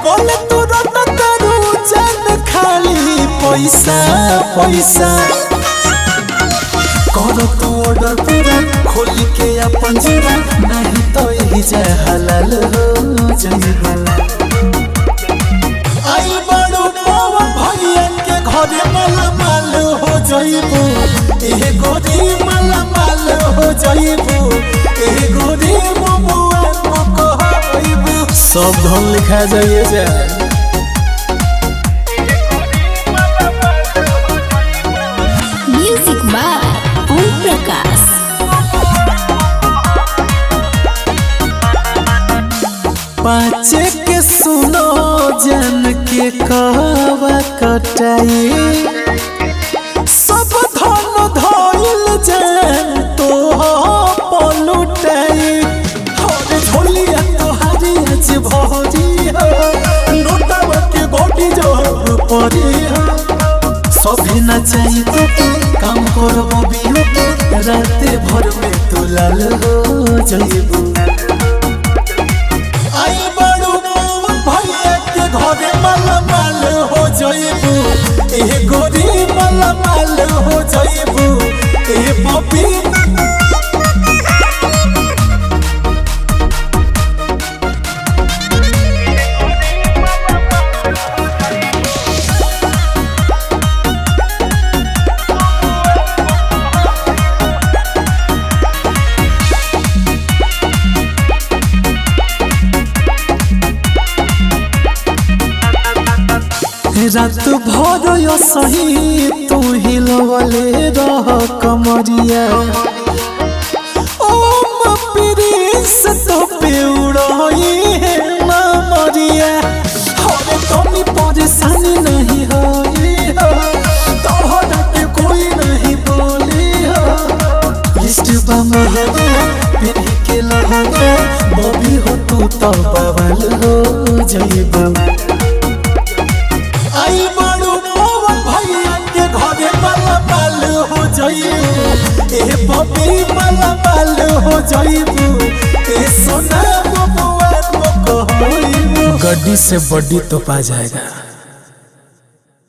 बोले तू रट करू जान खाली पैसा पैसा करो तू ऑर्डर पूरा खोल के अपन जीरा नहीं तो यही जा हलाल हो जाएगा। आई बड़ो पवन भैया के घरे मालामाल हो जाइबू ए गोरी मालामाल हो जाइबू ए गोरी बबुआ को कहइबू सब धन लिखा जाइए जा। Music by Om Prakash. पाँचे के सुनो जन के कहवा कटाई सब धन धइल जन तो पलुटाई हर झोलिया तोहारी आज भरी हो नोटवा के गोटी जब परी हो सभी नचाई तो काम करबो बियो राते भर में तू लाल हो जाइबू। आई बड़ो भैया के घरे मालामाल हो जाइबू ए गोरी मालामाल हो जाइबू ए पपी रात भर सही तू हिलवले रह कमरिया ओम प्रिंस तो पे उड़ाई है मरिया हरे कमी परेशानी नहीं होई हो तोहरा के कोई नहीं बोली हो लिस्ट बमहरा पिन्ही के लहंगा बबी हो तू तो बवाल हो जाइबू। आई बड़ो पवन भैया के घरे मालामाल हो जाइबू ए बबी मालामाल हो जाइबू ए सोना बबुआ को कहइबू गड्डी से बड्डी तो पा जाएगा।